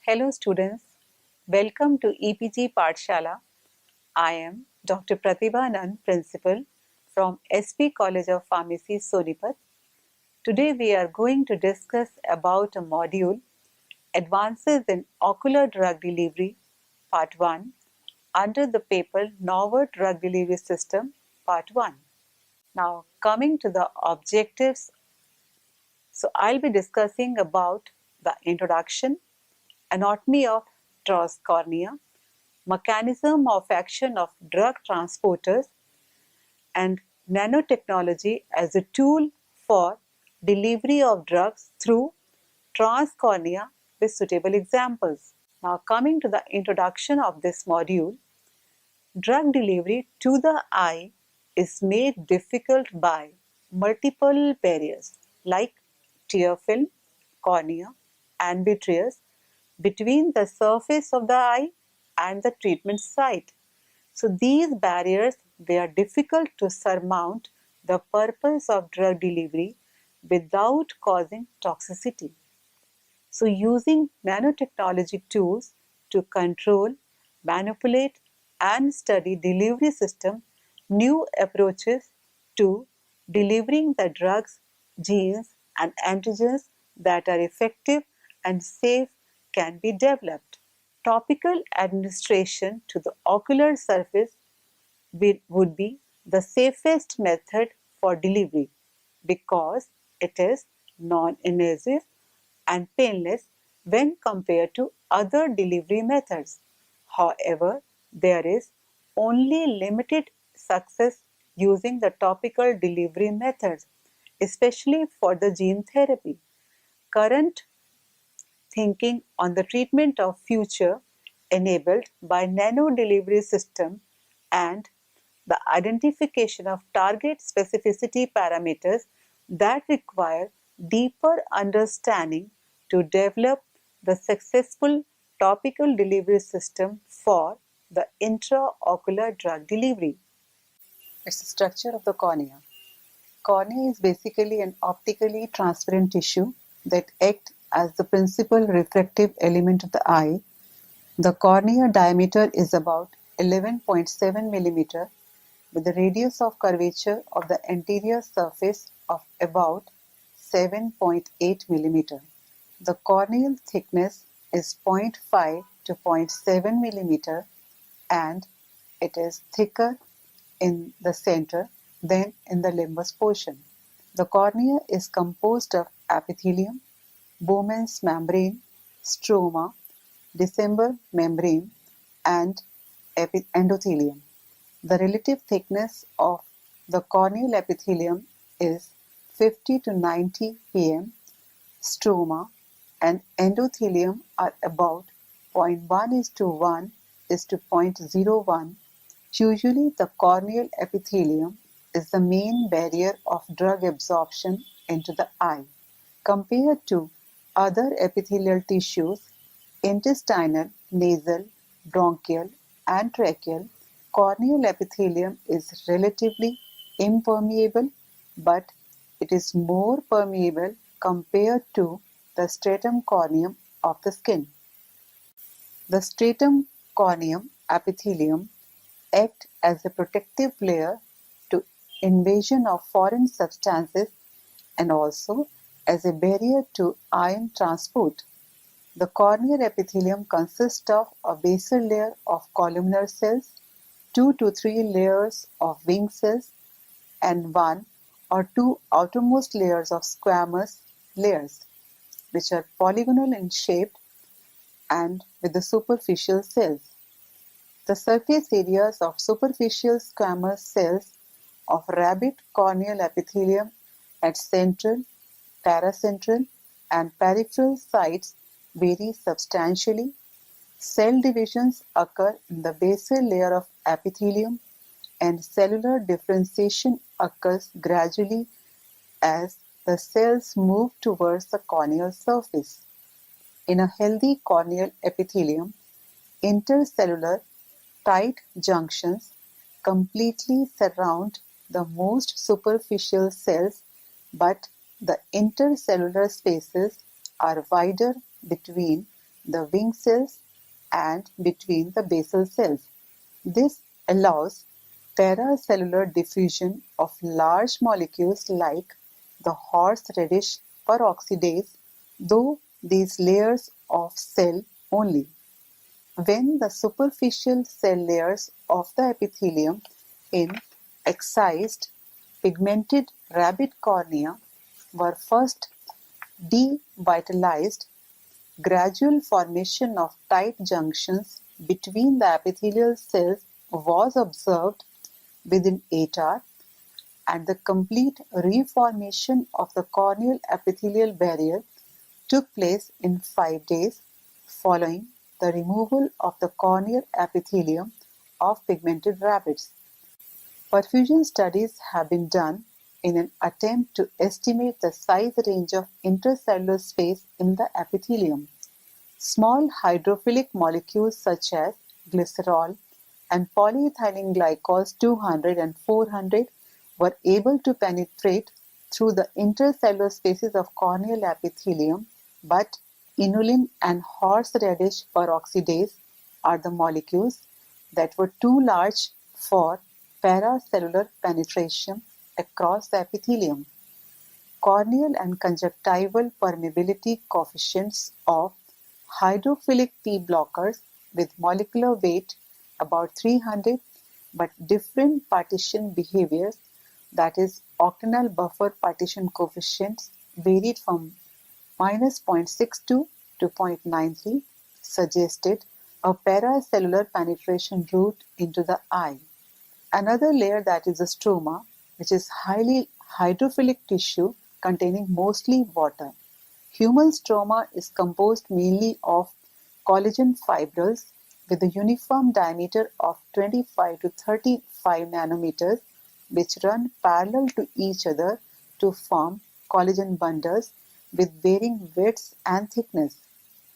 Hello students, welcome to EPG Pathshala. I am Dr. Pratibha Anand, Principal from SP College of Pharmacy, Sonipat. Today we are going to discuss about a module, Advances in Ocular Drug Delivery, Part 1, under the paper Novel Drug Delivery System, Part 1. Now coming to the objectives, so I'll be discussing about the introduction, anatomy of Trans cornea, mechanism of action of drug transporters, and nanotechnology as a tool for delivery of drugs through transcornea with suitable examples. Now coming to the introduction of this module, drug delivery to the eye is made difficult by multiple barriers like tear film, cornea, and vitreous between the surface of the eye and the treatment site. So these barriers were difficult to surmount the purpose of drug delivery without causing toxicity. So using nanotechnology tools to control, manipulate and study delivery system, new approaches to delivering the drugs, genes and antigens that are effective and safe can be developed. Topical administration to the ocular surface would be the safest method for delivery because it is non-invasive and painless when compared to other delivery methods. However, there is only limited success using the topical delivery methods, especially for the gene therapy. Current thinking on the treatment of future enabled by nano delivery system and the identification of target specificity parameters that require deeper understanding to develop the successful topical delivery system for the intraocular drug delivery. It's the structure of the cornea. Cornea is basically an optically transparent tissue that acts as the principal refractive element of the eye. The cornea diameter is about 11.7 mm with a radius of curvature of the anterior surface of about 7.8 mm. The corneal thickness is 0.5 to 0.7 mm and it is thicker in the center than in the limbus portion. The cornea is composed of epithelium, Bowman's membrane, stroma, December membrane, and endothelium. The relative thickness of the corneal epithelium is 50 to 90 pm. Stroma and endothelium are about 0.1:1 is to 0.01. Usually the corneal epithelium is the main barrier of drug absorption into the eye. Compared to other epithelial tissues, intestinal, nasal, bronchial, and tracheal, corneal epithelium is relatively impermeable, but it is more permeable compared to the stratum corneum of the skin. The stratum corneum epithelium acts as a protective layer to invasion of foreign substances and also as a barrier to ion transport. The corneal epithelium consists of a basal layer of columnar cells, 2 to 3 layers of wing cells, and 1 or 2 outermost layers of squamous layers, which are polygonal in shape and with the superficial cells. The surface areas of superficial squamous cells of rabbit corneal epithelium at central, paracentral, and peripheral sites vary substantially. Cell divisions occur in the basal layer of epithelium and cellular differentiation occurs gradually as the cells move towards the corneal surface. In a healthy corneal epithelium, intercellular tight junctions completely surround the most superficial cells, but the intercellular spaces are wider between the wing cells and between the basal cells. This allows paracellular diffusion of large molecules like the horseradish peroxidase, though these layers of cell only. When the superficial cell layers of the epithelium in excised pigmented rabbit cornea were first devitalized, gradual formation of tight junctions between the epithelial cells was observed within 8 hours, and the complete reformation of the corneal epithelial barrier took place in 5 days following the removal of the corneal epithelium of pigmented rabbits. Perfusion studies have been done in an attempt to estimate the size range of intercellular space in the epithelium. Small hydrophilic molecules such as glycerol and polyethylene glycols 200 and 400 were able to penetrate through the intercellular spaces of corneal epithelium, but inulin and horseradish peroxidase are the molecules that were too large for paracellular penetration across the epithelium. Corneal and conjunctival permeability coefficients of hydrophilic P blockers with molecular weight about 300 but different partition behaviors, that is octanol buffer partition coefficients, varied from -0.62 to 0.93, suggested a paracellular penetration route into the eye. Another layer, that is the stroma, which is highly hydrophilic tissue containing mostly water. Human stroma is composed mainly of collagen fibrils with a uniform diameter of 25 to 35 nanometers, which run parallel to each other to form collagen bundles with varying widths and thickness.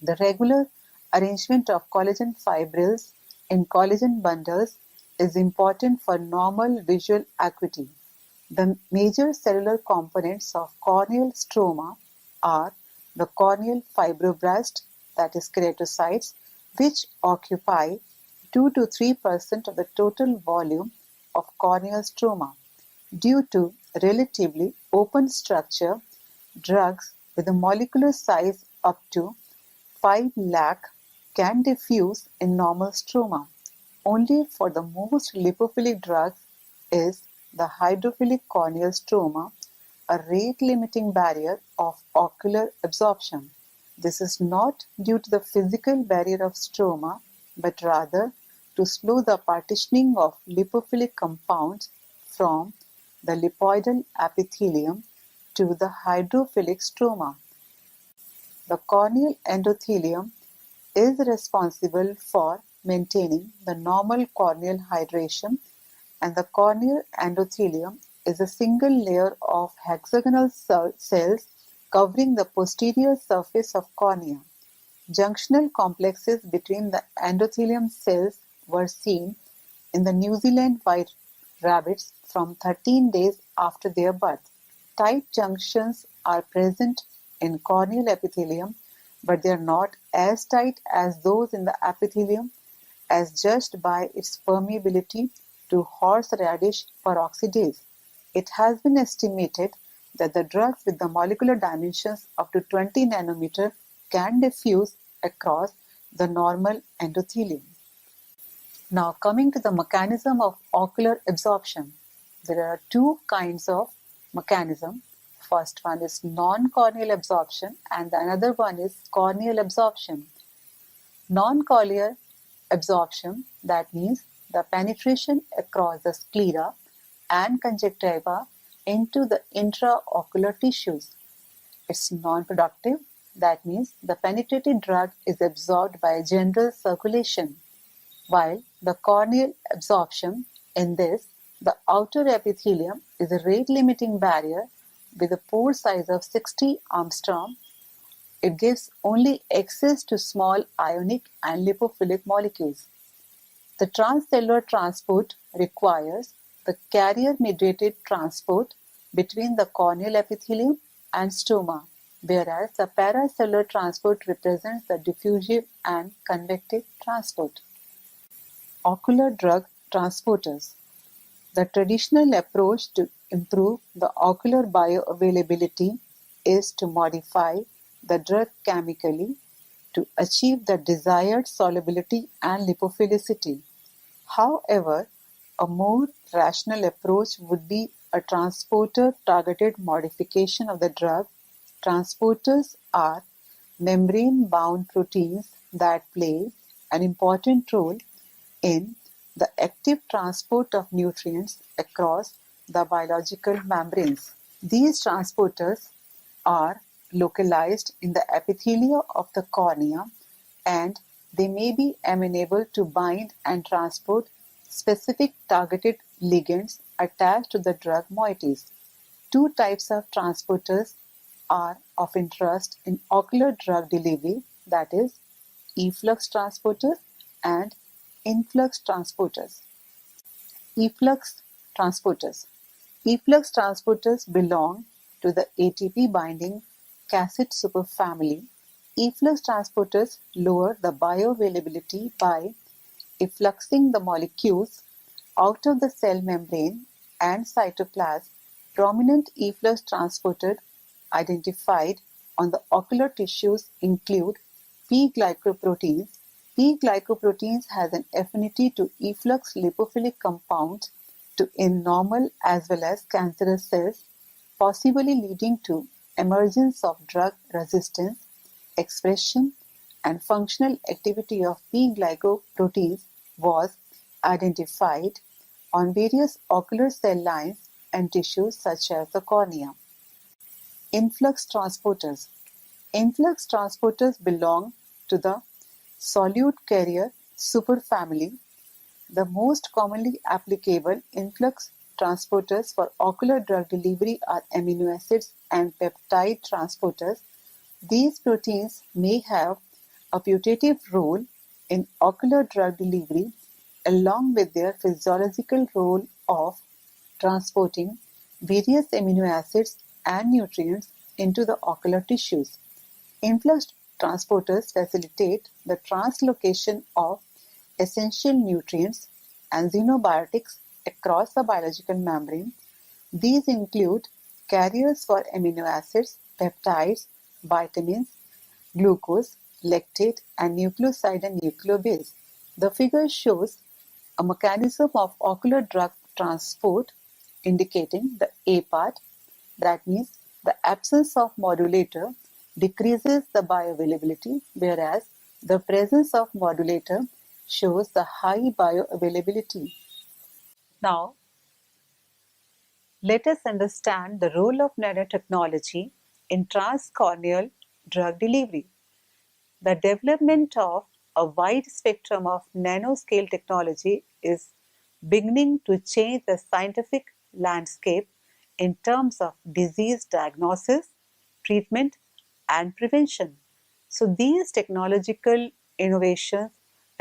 The regular arrangement of collagen fibrils in collagen bundles is important for normal visual acuity. The major cellular components of corneal stroma are the corneal fibroblast, that is keratocytes, which occupy 2 to 3% of the total volume of corneal stroma. Due to relatively open structure, drugs with a molecular size up to 5 lakh can diffuse in normal stroma. Only for the most lipophilic drugs is the hydrophilic corneal stroma a rate-limiting barrier of ocular absorption. This is not due to the physical barrier of stroma, but rather to slow the partitioning of lipophilic compounds from the lipoidal epithelium to the hydrophilic stroma. The corneal endothelium is responsible for maintaining the normal corneal hydration, and the corneal endothelium is a single layer of hexagonal cells covering the posterior surface of cornea. Junctional complexes between the endothelium cells were seen in the New Zealand white rabbits from 13 days after their birth. Tight junctions are present in corneal epithelium, but they are not as tight as those in the epithelium, as judged by its permeability to horseradish peroxidase. It has been estimated that the drugs with the molecular dimensions up to 20 nanometer can diffuse across the normal endothelium. Now coming to the mechanism of ocular absorption. There are two kinds of mechanism. First one is non-corneal absorption and the another one is corneal absorption. Non-corneal absorption, that means the penetration across the sclera and conjunctiva into the intraocular tissues. It's non-productive, that means the penetrated drug is absorbed by general circulation, while the corneal absorption, in this, the outer epithelium is a rate-limiting barrier with a pore size of 60 angstrom. It gives only access to small ionic and lipophilic molecules. The transcellular transport requires the carrier-mediated transport between the corneal epithelium and stroma. whereas the paracellular transport represents the diffusive and convective transport. Ocular drug transporters. The traditional approach to improve the ocular bioavailability is to modify the drug chemically to achieve the desired solubility and lipophilicity. However, a more rational approach would be a transporter-targeted modification of the drug. Transporters are membrane-bound proteins that play an important role in the active transport of nutrients across the biological membranes. These transporters are localized in the epithelia of the cornea, and they may be amenable to bind and transport specific targeted ligands attached to the drug moieties. Two types of transporters are of interest in ocular drug delivery, that is, efflux transporters and influx transporters. Efflux transporters. Efflux transporters belong to the ATP binding cassette superfamily. Efflux transporters lower the bioavailability by effluxing the molecules out of the cell membrane and cytoplasm. Prominent efflux transporters identified on the ocular tissues include P-glycoproteins. P-glycoproteins has an affinity to efflux lipophilic compounds in normal as well as cancerous cells, possibly leading to emergence of drug resistance. Expression and functional activity of P-glycoproteins was identified on various ocular cell lines and tissues such as the cornea. Influx transporters. Influx transporters belong to the solute carrier superfamily. The most commonly applicable influx transporters for ocular drug delivery are amino acids and peptide transporters. These proteins may have a putative role in ocular drug delivery along with their physiological role of transporting various amino acids and nutrients into the ocular tissues. Influx transporters facilitate the translocation of essential nutrients and xenobiotics across the biological membrane. These include carriers for amino acids, peptides, vitamins, glucose, lactate, and nucleoside and nucleobase. The figure shows a mechanism of ocular drug transport indicating the A part, that means the absence of modulator decreases the bioavailability, whereas the presence of modulator shows the high bioavailability. Now, let us understand the role of nanotechnology in transcorneal drug delivery. The development of a wide spectrum of nanoscale technology is beginning to change the scientific landscape in terms of disease diagnosis, treatment, and prevention. So, these technological innovations,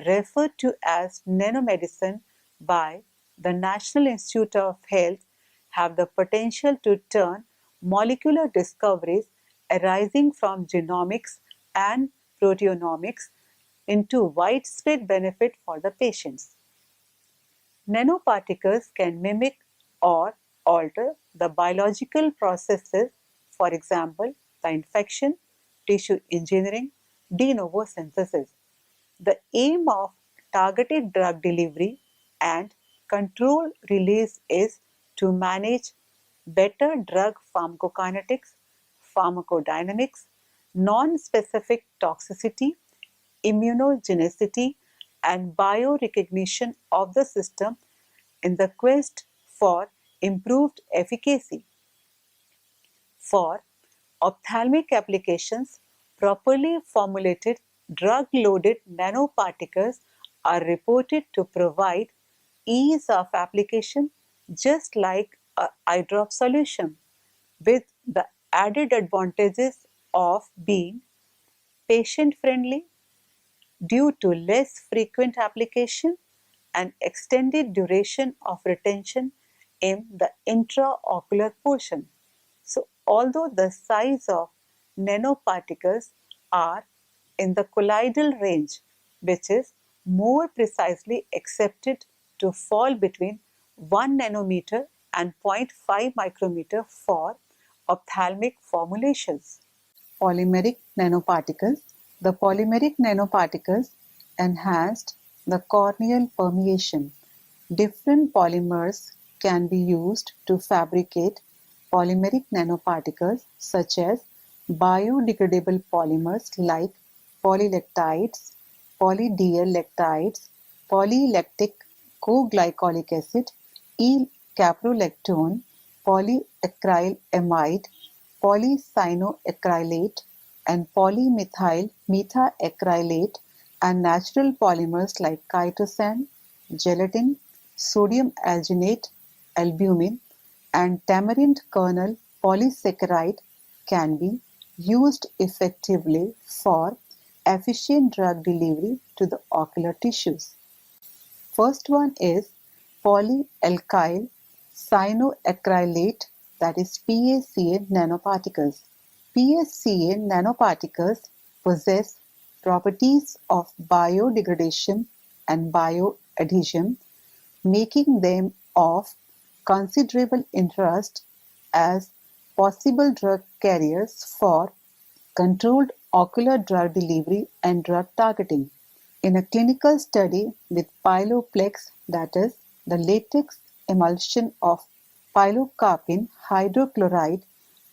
referred to as nanomedicine by the National Institute of Health, have the potential to turn molecular discoveries arising from genomics and proteomics into widespread benefit for the patients. Nanoparticles can mimic or alter the biological processes, for example, the infection, tissue engineering, de novo synthesis. The aim of targeted drug delivery and control release is to manage better drug pharmacokinetics, pharmacodynamics, non-specific toxicity, immunogenicity, and biorecognition of the system in the quest for improved efficacy. For ophthalmic applications, properly formulated drug-loaded nanoparticles are reported to provide ease of application just like an eye drop solution, with the added advantages of being patient-friendly due to less frequent application and extended duration of retention in the intraocular portion. So, although the size of nanoparticles are in the colloidal range, which is more precisely accepted to fall between 1 nanometer and 0.5 micrometer for ophthalmic formulations. Polymeric nanoparticles. The polymeric nanoparticles enhanced the corneal permeation. Different polymers can be used to fabricate polymeric nanoparticles such as biodegradable polymers like polylactides, polydiellactides, polylactic co-glycolic acid, E-caprolactone, polyacrylamide, polycyanoacrylate, and polymethyl methacrylate, and natural polymers like chitosan, gelatin, sodium alginate, albumin, and tamarind kernel polysaccharide can be used effectively for efficient drug delivery to the ocular tissues. First one is polyalkyl cyanoacrylate, that is PACA nanoparticles. PACA nanoparticles possess properties of biodegradation and bioadhesion, making them of considerable interest as possible drug carriers for controlled ocular drug delivery and drug targeting. In a clinical study with Pilouplex, that is, the latex emulsion of pilocarpine hydrochloride,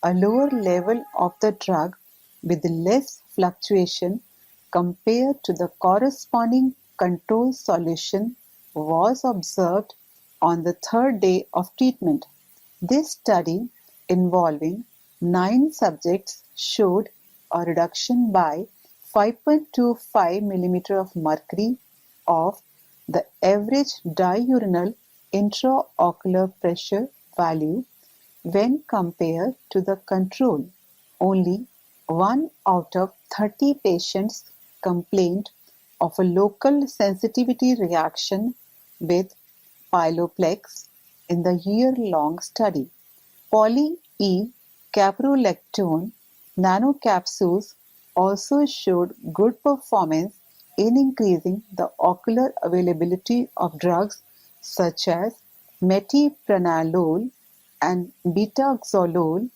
a lower level of the drug with less fluctuation compared to the corresponding control solution was observed on the third day of treatment. This study, involving 9 subjects, showed a reduction by 5.25 mm of mercury of the average diurnal intraocular pressure value when compared to the control. Only 1 out of 30 patients complained of a local sensitivity reaction with Pilouplex in the year-long study. Poly-E-caprolactone nanocapsules also showed good performance in increasing the ocular availability of drugs such as metoprolol and betaxolol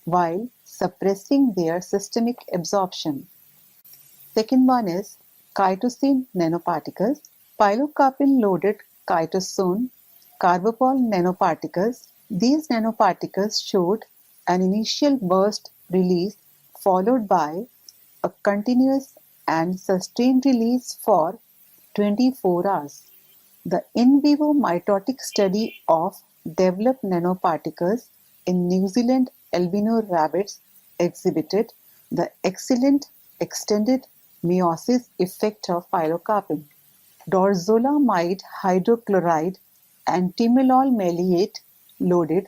while suppressing their systemic absorption. Second one is chitosan nanoparticles. Pilocarpine-loaded chitosan carbopol nanoparticles. These nanoparticles showed an initial burst release followed by a continuous and sustained release for 24 hours. The in vivo mitotic study of developed nanoparticles in New Zealand albino rabbits exhibited the excellent extended meiosis effect of pilocarpine. Dorzolamide hydrochloride and timolol maleate loaded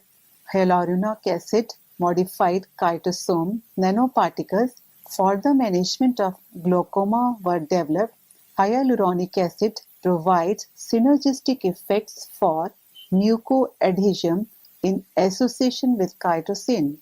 hyaluronic acid modified chitosome nanoparticles for the management of glaucoma were developed. Hyaluronic acid provides synergistic effects for mucoadhesion in association with chitosan.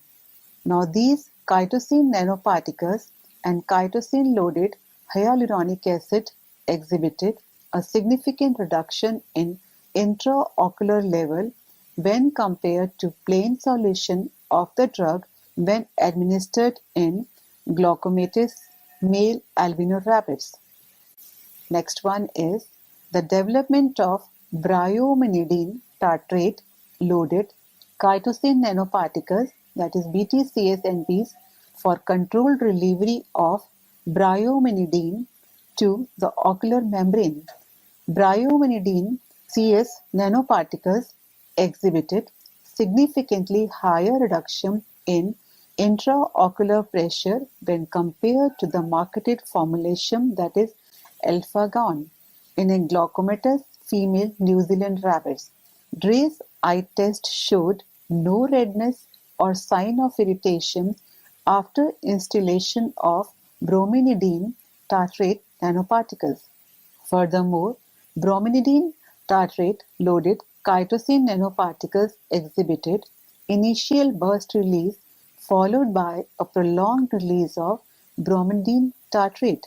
Now these chitosan nanoparticles and chitosan-loaded hyaluronic acid exhibited a significant reduction in intraocular level when compared to plain solution of the drug when administered in glaucomatous male albino rabbits. Next one is the development of bryomanidine tartrate loaded chitosan nanoparticles, that is BTCS-NPs, for controlled delivery of bryomanidine to the ocular membrane. Bryomanidine CS nanoparticles exhibited significantly higher reduction in intraocular pressure when compared to the marketed formulation, that is Alphagon, in a glaucomatous female New Zealand rabbits. Dre's eye test showed no redness or sign of irritation after instillation of brominidine tartrate nanoparticles. Furthermore, brominidine tartrate loaded chitosan nanoparticles exhibited initial burst release followed by a prolonged release of bromidine tartrate.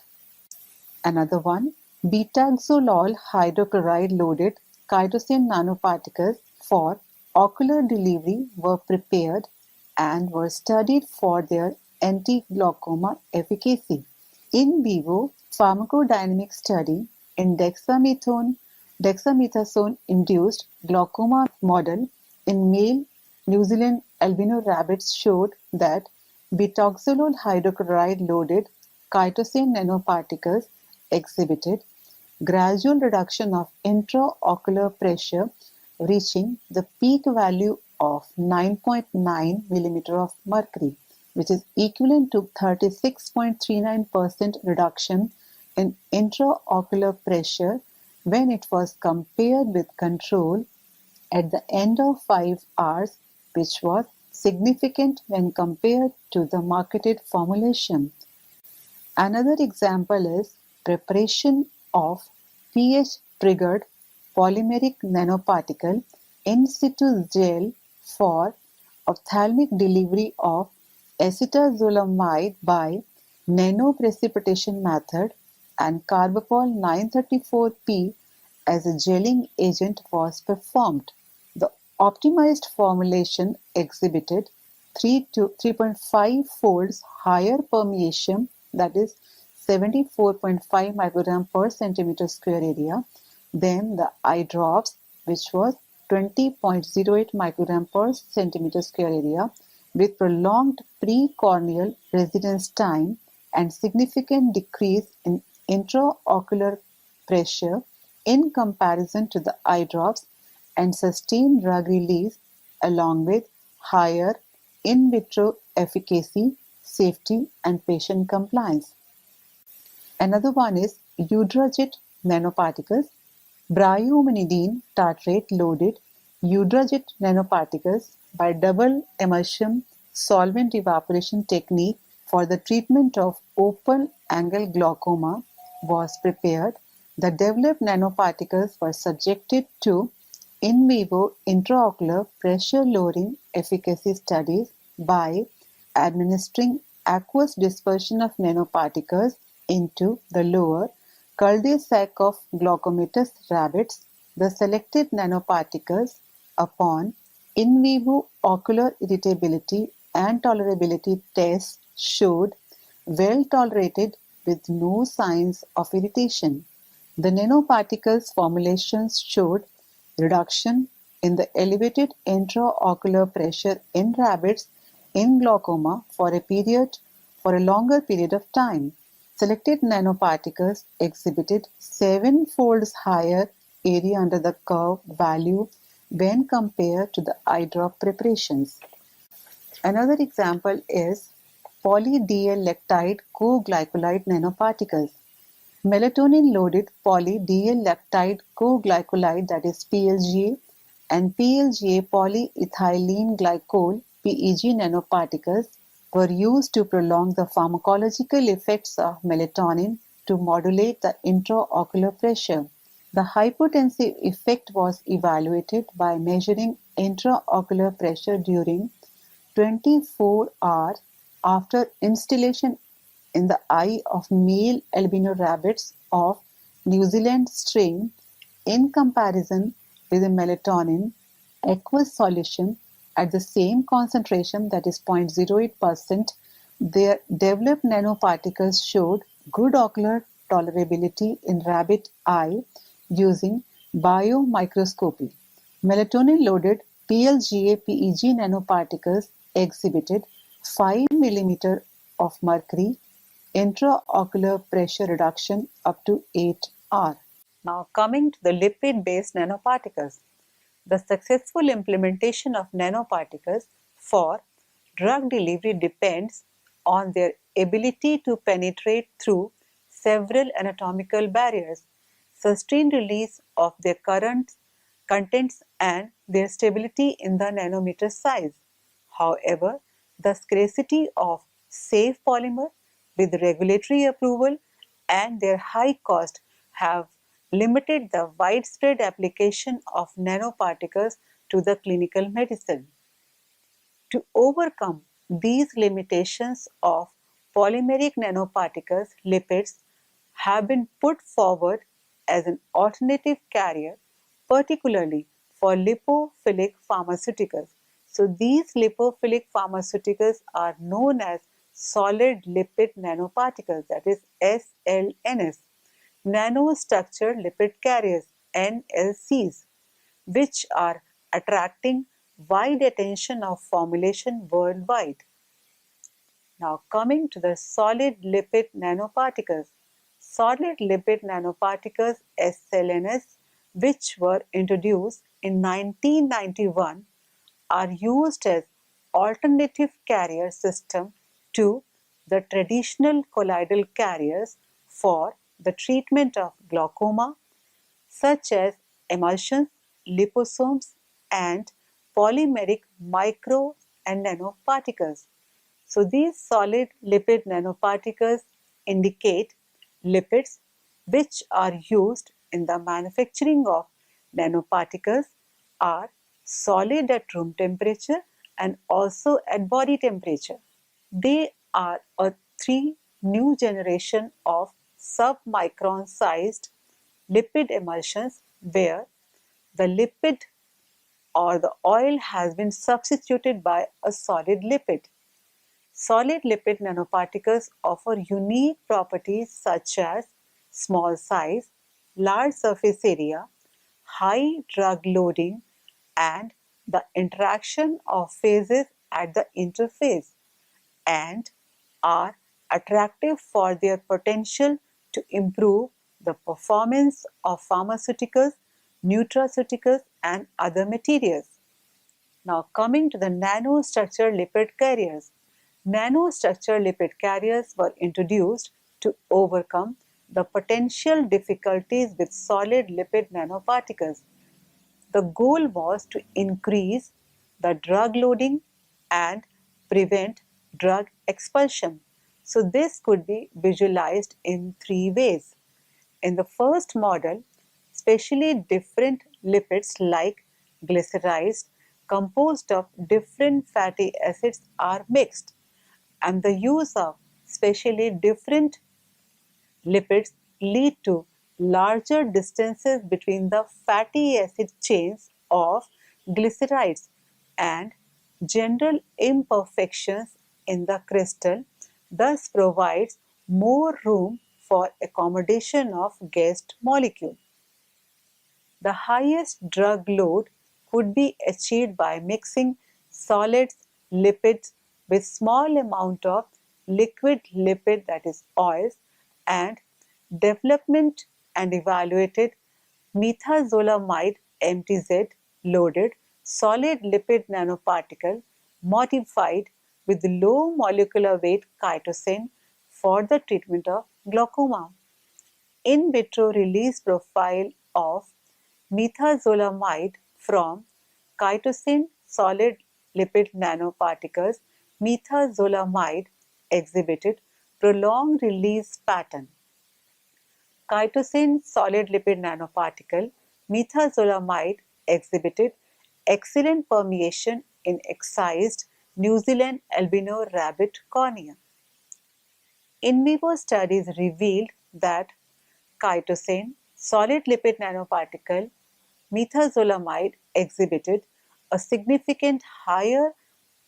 Another one, betaxolol hydrochloride loaded chitosan nanoparticles for ocular delivery were prepared and were studied for their anti-glaucoma efficacy. In vivo pharmacodynamic study in dexamethasone-induced glaucoma model in male New Zealand albino rabbits showed that betaxolol hydrochloride-loaded chitosan nanoparticles exhibited gradual reduction of intraocular pressure reaching the peak value of 9.9 millimeter of mercury, which is equivalent to 36.39% reduction in intraocular pressure when it was compared with control at the end of 5 hours, which was significant when compared to the marketed formulation. Another example is preparation of pH-triggered polymeric nanoparticle in situ gel for ophthalmic delivery of acetazolamide by nanoprecipitation method, and carbapol 934P as a gelling agent was performed. The optimized formulation exhibited 3 to 3.5 folds higher permeation, that is 74.5 microgram per centimeter square area, than the eye drops, which was 20.08 microgram per centimeter square area, with prolonged precorneal residence time and significant decrease in intraocular pressure in comparison to the eye drops, and sustained drug release along with higher in vitro efficacy, safety, and patient compliance. Another one is Eudragit nanoparticles. Bryomanidine tartrate loaded Eudragit nanoparticles by double immersion solvent evaporation technique for the treatment of open angle glaucoma was prepared. The developed nanoparticles were subjected to in vivo intraocular pressure lowering efficacy studies by administering aqueous dispersion of nanoparticles into the lower cul-de-sac of glaucomatous rabbits. The selected nanoparticles upon in vivo ocular irritability and tolerability tests showed well tolerated with no signs of irritation. The nanoparticles formulations showed reduction in the elevated intraocular pressure in rabbits in glaucoma for a longer period of time. Selected nanoparticles exhibited 7 folds higher area under the curve value when compared to the eye drop preparations. Another example is poly-D-L-lactide co-glycolide nanoparticles. Melatonin-loaded poly-D-L-lactide co-glycolide, that is PLGA, and PLGA polyethylene glycol PEG nanoparticles were used to prolong the pharmacological effects of melatonin to modulate the intraocular pressure. The hypotensive effect was evaluated by measuring intraocular pressure during 24 hours after instillation in the eye of male albino rabbits of New Zealand strain in comparison with a melatonin aqueous solution at the same concentration, that is 0.08%. Their developed nanoparticles showed good ocular tolerability in rabbit eye using biomicroscopy. Melatonin-loaded PLGA-PEG nanoparticles exhibited 5 mm of mercury intraocular pressure reduction up to 8 R. Now coming to the lipid-based nanoparticles. The successful implementation of nanoparticles for drug delivery depends on their ability to penetrate through several anatomical barriers, sustained release of their contents, and their stability in the nanometer size. However, the scarcity of safe polymer with regulatory approval and their high cost have limited the widespread application of nanoparticles to the clinical medicine. To overcome These limitations of polymeric nanoparticles, lipids, have been put forward as an alternative carrier, particularly for lipophilic pharmaceuticals. So these lipophilic pharmaceuticals are known as solid lipid nanoparticles, that is SLNs, nanostructured lipid carriers, NLCs, which are attracting wide attention of formulation worldwide. Now coming to the solid lipid nanoparticles. Solid lipid nanoparticles SLNs, which were introduced in 1991, are used as alternative carrier system to the traditional colloidal carriers for the treatment of glaucoma, such as emulsions, liposomes, and polymeric micro and nanoparticles. So these solid lipid nanoparticles indicate lipids which are used in the manufacturing of nanoparticles are solid at room temperature and also at body temperature. They are a three new generation of submicron sized lipid emulsions where the lipid or the oil has been substituted by a solid lipid. Solid lipid nanoparticles offer unique properties such as small size, large surface area, high drug loading, and the interaction of phases at the interface, and are attractive for their potential to improve the performance of pharmaceuticals, nutraceuticals, and other materials. Now coming to the nanostructured lipid carriers. Nanostructured lipid carriers were introduced to overcome the potential difficulties with solid lipid nanoparticles. The goal was to increase the drug loading and prevent drug expulsion. So this could be visualized in three ways. In the first model, specially different lipids like glycerides composed of different fatty acids are mixed, and the use of specially different lipids lead to larger distances between the fatty acid chains of glycerides and general imperfections in the crystal, thus provides more room for accommodation of guest molecule. The highest drug load could be achieved by mixing solids, lipids with small amount of liquid lipid, that is oils, and development and evaluated methazolamide MTZ loaded solid lipid nanoparticle modified with low molecular weight chitosan for the treatment of glaucoma. In vitro release profile of methazolamide from chitosan solid lipid nanoparticles, methazolamide exhibited prolonged release pattern. Chitosan solid lipid nanoparticle, methazolamide exhibited excellent permeation in excised New Zealand albino rabbit cornea. In vivo studies revealed that chitosan solid lipid nanoparticle methazolamide exhibited a significant higher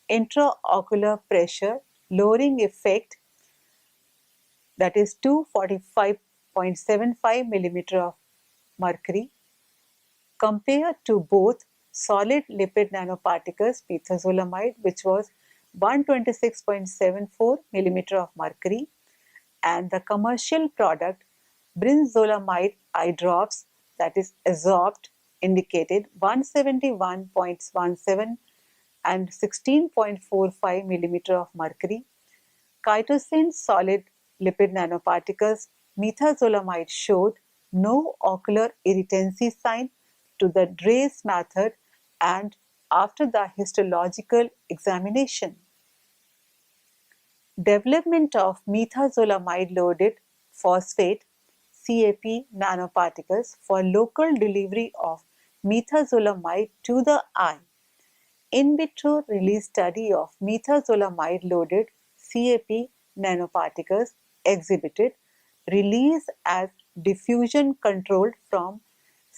intraocular pressure lowering effect, that is 245.75 millimeter of mercury, compared to both solid lipid nanoparticles methazolamide, which was 126.74 millimeter of mercury, and the commercial product brinzolamide eye drops, that is absorbed, indicated 171.17 and 16.45 millimeter of mercury. Chitosan solid lipid nanoparticles methazolamide showed no ocular irritancy sign to the Draize method and after the histological examination. Development of methazolamide loaded phosphate CAP nanoparticles for local delivery of methazolamide to the eye in vitro release study of methazolamide-loaded CAP nanoparticles exhibited release as diffusion controlled from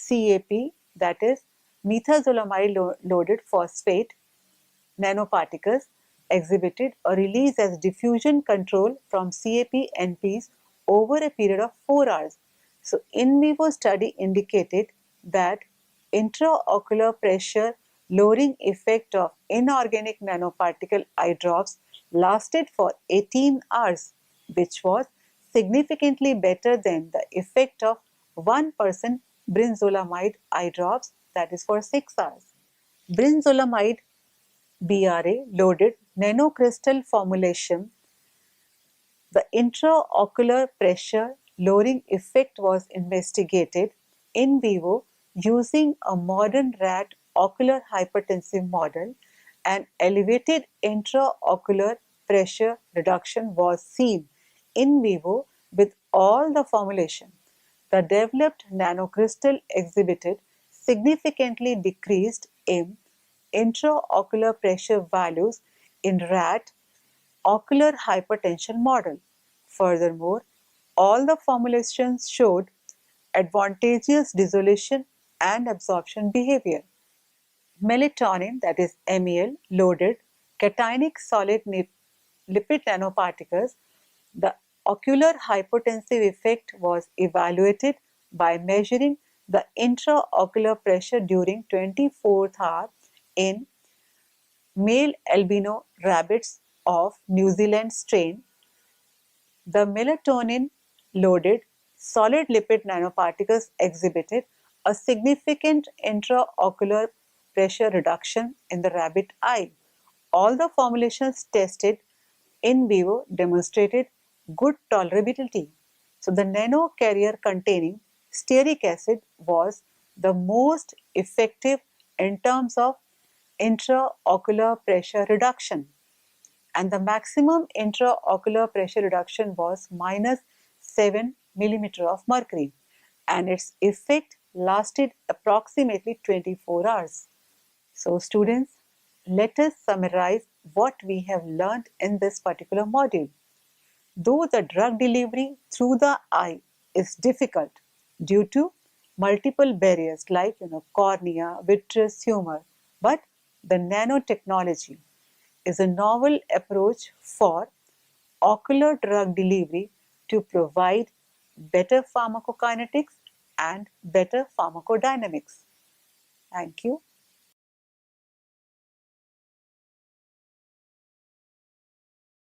CAP, that is methazolamide-loaded phosphate nanoparticles exhibited a release as diffusion control from CAP NPs over a period of 4 hours. So, in vivo study indicated that intraocular pressure lowering effect of inorganic nanoparticle eye drops lasted for 18 hours, which was significantly better than the effect of 1% brinzolamide eye drops, that is for 6 hours. Brinzolamide BRA loaded nanocrystal formulation, the intraocular pressure lowering effect was investigated in vivo using a modern rat ocular hypertensive model. An elevated intraocular pressure reduction was seen in vivo with all the formulation. The developed nanocrystal exhibited significantly decreased in intraocular pressure values in rat ocular hypertension model. Furthermore, all the formulations showed advantageous dissolution and absorption behavior. Melatonin, that is MEL, loaded cationic solid lipid nanoparticles, the ocular hypotensive effect was evaluated by measuring the intraocular pressure during 24th hour in male albino rabbits of New Zealand strain. The melatonin-loaded solid lipid nanoparticles exhibited a significant intraocular pressure reduction in the rabbit eye. All the formulations tested in vivo demonstrated good tolerability. So the nano carrier containing stearic acid was the most effective in terms of intraocular pressure reduction, and the maximum intraocular pressure reduction was minus 7 millimeter of mercury, and its effect lasted approximately 24 hours. So students, let us summarize what we have learned in this particular module. Though the drug delivery through the eye is difficult due to multiple barriers like cornea, vitreous humor, but the nanotechnology is a novel approach for ocular drug delivery to provide better pharmacokinetics and better pharmacodynamics. Thank you.